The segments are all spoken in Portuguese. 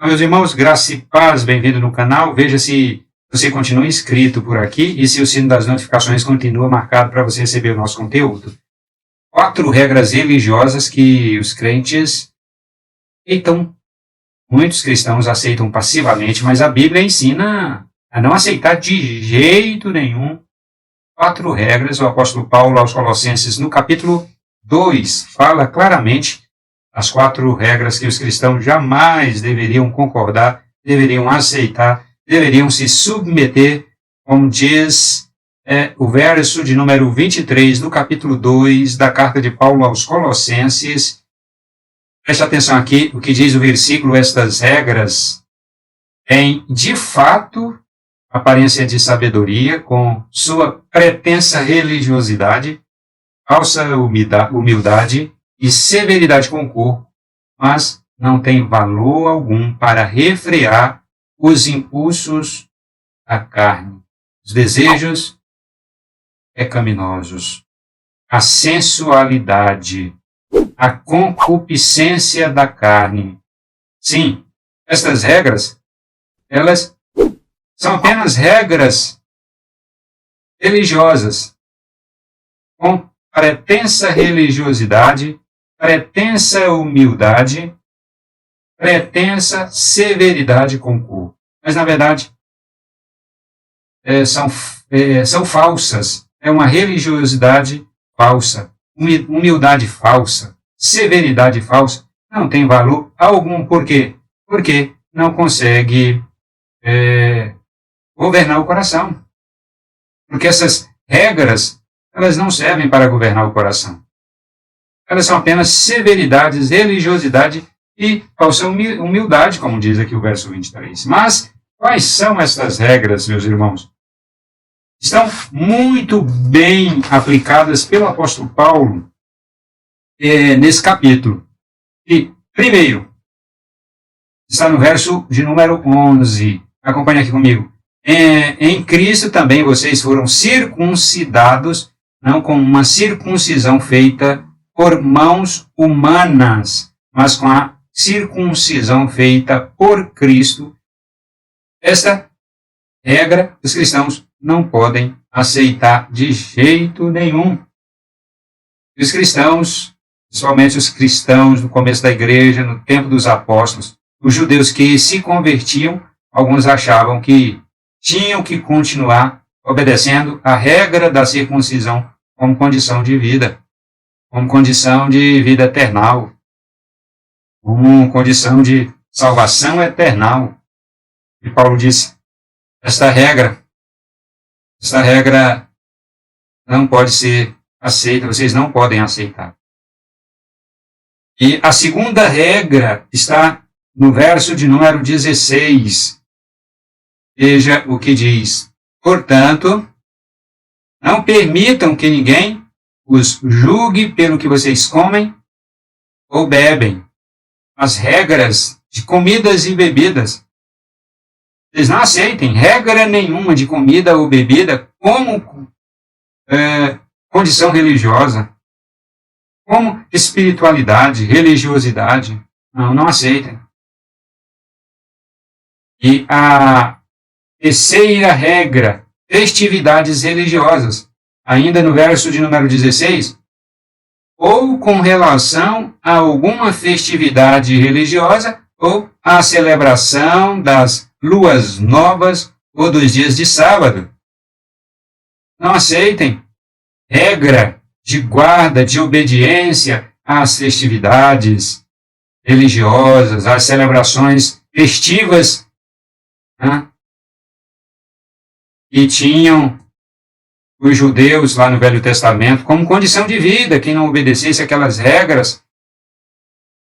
Meus irmãos, graça e paz, bem-vindo no canal. Veja se você continua inscrito por aqui e se o sino das notificações continua marcado para você receber o nosso conteúdo. 4 regras religiosas que os crentes aceitam. Muitos cristãos aceitam passivamente, mas a Bíblia ensina a não aceitar de jeito nenhum. 4 regras, o apóstolo Paulo aos Colossenses, no capítulo 2, fala claramente as 4 regras que os cristãos jamais deveriam concordar, deveriam aceitar, deveriam se submeter, como diz o verso de número 23 do capítulo 2 da carta de Paulo aos Colossenses. Preste atenção aqui, o que diz o versículo: estas regras têm, de fato, aparência de sabedoria, com sua pretensa religiosidade, falsa humildade e severidade com o corpo, mas não tem valor algum para refrear os impulsos da carne, os desejos pecaminosos, a sensualidade, a concupiscência da carne. Sim, estas regras, elas são apenas regras religiosas, com pretensa religiosidade, pretensa humildade, pretensa severidade com o corpo. Mas, na verdade, são falsas. É uma religiosidade falsa, humildade falsa, severidade falsa. Não tem valor algum. Por quê? Porque não consegue governar o coração. Porque essas regras, elas não servem para governar o coração. Elas são apenas severidades, religiosidade e falsa humildade, como diz aqui o verso 23. Mas quais são estas regras, meus irmãos? Estão muito bem aplicadas pelo apóstolo Paulo nesse capítulo. E, primeiro, está no verso de número 11. Acompanhe aqui comigo. Em Cristo também vocês foram circuncidados, não com uma circuncisão feita por mãos humanas, mas com a circuncisão feita por Cristo. Esta regra os cristãos não podem aceitar de jeito nenhum. Os cristãos, principalmente os cristãos no começo da igreja, no tempo dos apóstolos, os judeus que se convertiam, alguns achavam que tinham que continuar obedecendo a regra da circuncisão como condição de vida, como condição de vida eternal, como condição de salvação eternal. E Paulo disse, esta regra não pode ser aceita, vocês não podem aceitar. E a segunda regra está no verso de número 16. Veja o que diz. Portanto, não permitam que ninguém os julgue pelo que vocês comem ou bebem. As regras de comidas e bebidas. Vocês não aceitem regra nenhuma de comida ou bebida como condição religiosa, como espiritualidade, religiosidade. Não aceitem. E a terceira regra, festividades religiosas. Ainda no verso de número 16, ou com relação a alguma festividade religiosa, ou a celebração das luas novas ou dos dias de sábado. Não aceitem regra de guarda, de obediência às festividades religiosas, às celebrações festivas, que tinham os judeus lá no Velho Testamento como condição de vida. Quem não obedecesse aquelas regras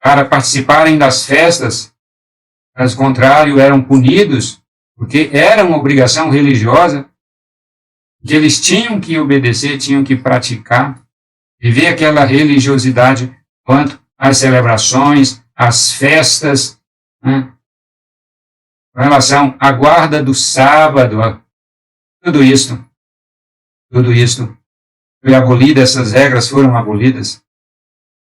para participarem das festas, caso contrário, eram punidos, porque era uma obrigação religiosa, que eles tinham que obedecer, tinham que praticar, viver aquela religiosidade quanto às celebrações, às festas, com relação à guarda do sábado, tudo isto foi abolido, essas regras foram abolidas.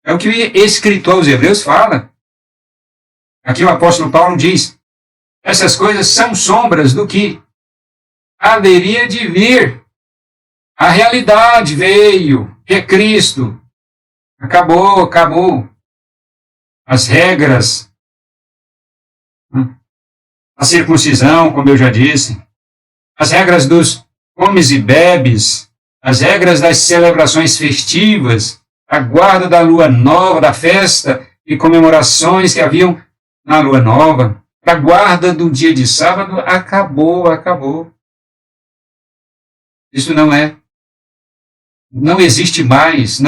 É o que o escritor aos Hebreus fala. Aqui o apóstolo Paulo diz, essas coisas são sombras do que haveria de vir. A realidade veio, que é Cristo. Acabou. As regras, a circuncisão, como eu já disse, as regras dos comes e bebes, as regras das celebrações festivas, a guarda da lua nova, da festa e comemorações que haviam na lua nova, a guarda do dia de sábado, acabou. Isso não existe mais.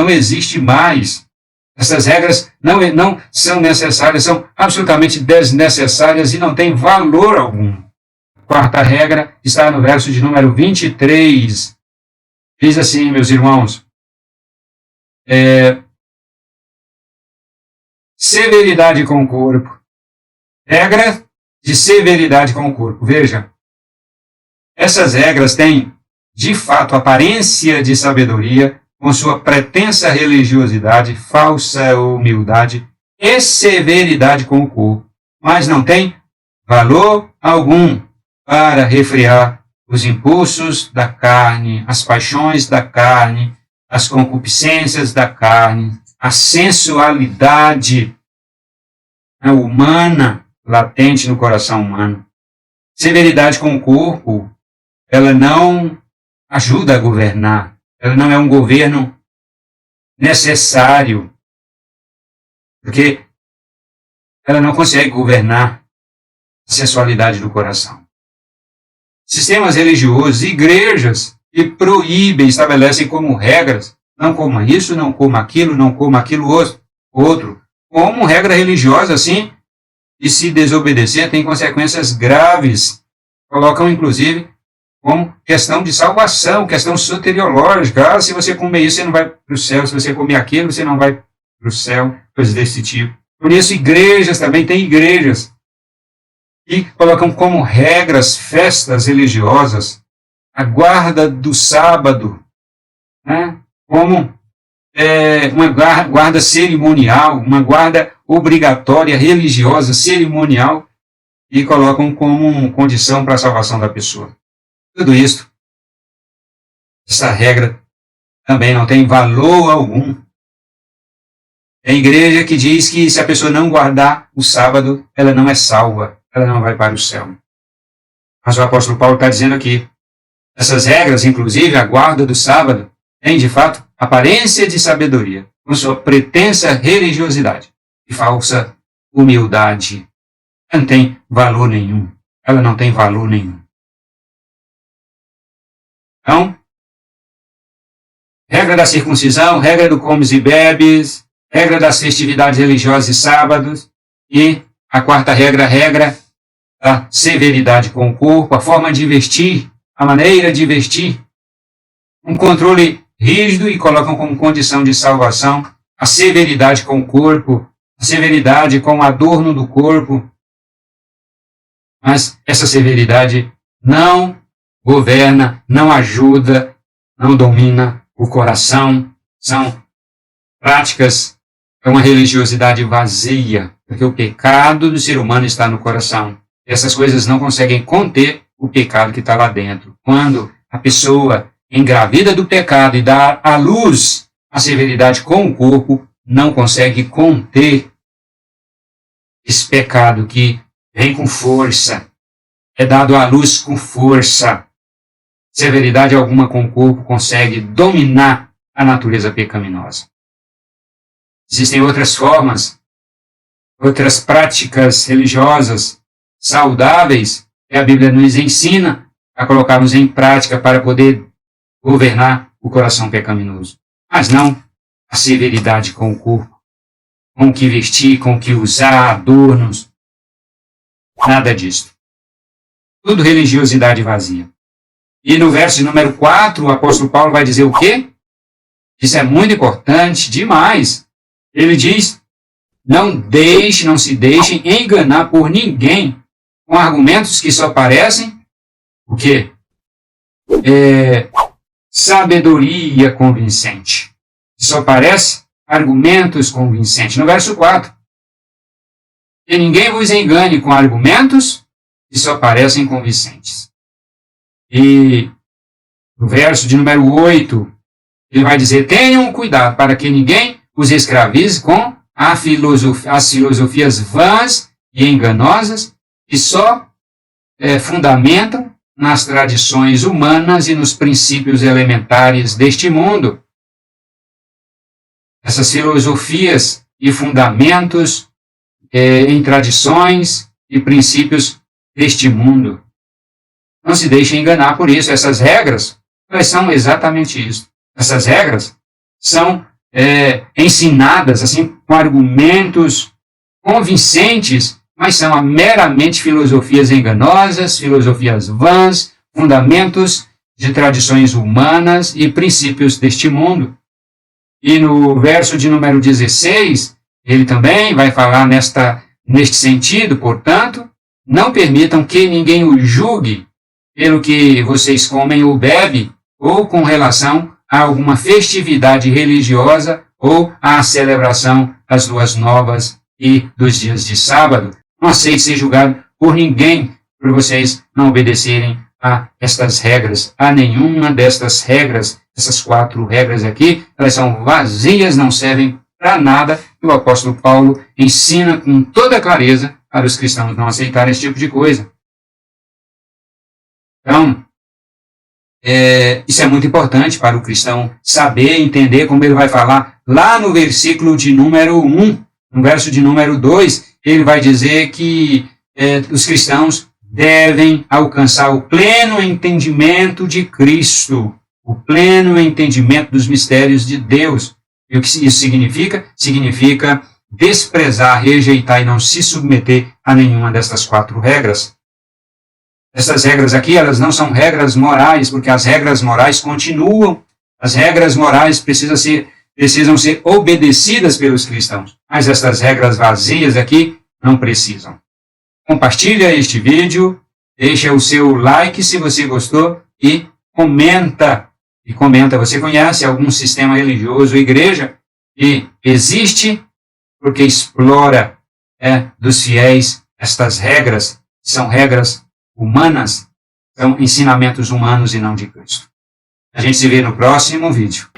Essas regras não são necessárias, são absolutamente desnecessárias e não têm valor algum. A quarta regra está no verso de número 23. Diz assim, meus irmãos, severidade com o corpo. Regra de severidade com o corpo. Veja, essas regras têm, de fato, aparência de sabedoria, com sua pretensa religiosidade, falsa humildade e severidade com o corpo, mas não tem valor algum para refrear os impulsos da carne, as paixões da carne, as concupiscências da carne, a sensualidade humana latente no coração humano. Severidade com o corpo, ela não ajuda a governar. Ela não é um governo necessário, porque ela não consegue governar a sensualidade do coração. Sistemas religiosos, igrejas que proíbem, estabelecem como regras, não coma isso, não coma aquilo outro. Como regra religiosa, assim, e se desobedecer tem consequências graves. Colocam, inclusive, como questão de salvação, questão soteriológica. Se você comer isso, você não vai para o céu. Se você comer aquilo, você não vai para o céu. Coisas desse tipo. Por isso, igrejas também, tem igrejas que colocam como regras festas religiosas, a guarda do sábado, né? Como uma guarda cerimonial, uma guarda obrigatória, religiosa, cerimonial, e colocam como condição para a salvação da pessoa. Tudo isso, essa regra também não tem valor algum. Tem igreja que diz que se a pessoa não guardar o sábado, ela não é salva, ela não vai para o céu. Mas o apóstolo Paulo está dizendo aqui, essas regras, inclusive a guarda do sábado, tem de fato aparência de sabedoria, com sua pretensa religiosidade e falsa humildade. Não tem valor nenhum. Ela não tem valor nenhum. Então, regra da circuncisão, regra do comes e bebes, regra das festividades religiosas e sábados, e a quarta regra, regra da severidade com o corpo, a forma de vestir, a maneira de vestir, um controle rígido e colocam como condição de salvação a severidade com o corpo, a severidade com o adorno do corpo. Mas essa severidade não governa, não ajuda, não domina o coração. São práticas, é uma religiosidade vazia, porque o pecado do ser humano está no coração. Essas coisas não conseguem conter o pecado que está lá dentro. Quando a pessoa engravida do pecado e dá à luz a severidade com o corpo, não consegue conter esse pecado que vem com força, é dado à luz com força. Severidade alguma com o corpo consegue dominar a natureza pecaminosa. Existem outras formas, outras práticas religiosas saudáveis que a Bíblia nos ensina a colocarmos em prática para poder governar o coração pecaminoso. Mas não a severidade com o corpo, com o que vestir, com o que usar, adornos. Nada disso. Tudo religiosidade vazia. E no verso número 4, o apóstolo Paulo vai dizer o quê? Isso é muito importante, demais. Ele diz, não se deixem enganar por ninguém com argumentos que só parecem, o quê? Sabedoria convincente. Só parece argumentos convincentes. No verso 4, que ninguém vos engane com argumentos que só parecem convincentes. E no verso de número 8, ele vai dizer: tenham cuidado para que ninguém os escravize com as filosofias vãs e enganosas que só fundamentam nas tradições humanas e nos princípios elementares deste mundo. Essas filosofias e fundamentos em tradições e princípios deste mundo. Não se deixem enganar por isso. Essas regras, elas são exatamente isso. Essas regras são ensinadas assim com argumentos convincentes, mas são meramente filosofias enganosas, filosofias vãs, fundamentos de tradições humanas e princípios deste mundo. E no verso de número 16, ele também vai falar neste sentido: portanto, não permitam que ninguém o julgue pelo que vocês comem ou bebem, ou com relação a alguma festividade religiosa ou à celebração das luas novas e dos dias de sábado. Não aceite ser julgado por ninguém por vocês não obedecerem a estas regras, a nenhuma destas regras. Essas 4 regras aqui, elas são vazias, não servem para nada. E o apóstolo Paulo ensina com toda clareza para os cristãos não aceitarem esse tipo de coisa. Então, isso é muito importante para o cristão saber, entender, como ele vai falar lá no versículo de número 1. No verso de número 2, ele vai dizer que os cristãos devem alcançar o pleno entendimento de Cristo, o pleno entendimento dos mistérios de Deus. E o que isso significa? Significa desprezar, rejeitar e não se submeter a nenhuma dessas 4 regras. Essas regras aqui, elas não são regras morais, porque as regras morais continuam. As regras morais precisam ser obedecidas pelos cristãos. Mas essas regras vazias aqui não precisam. Compartilha este vídeo, deixa o seu like se você gostou e comenta. Você conhece algum sistema religioso ou igreja que existe porque explora dos fiéis estas regras? São regras humanas, são ensinamentos humanos e não de Cristo. A gente se vê no próximo vídeo.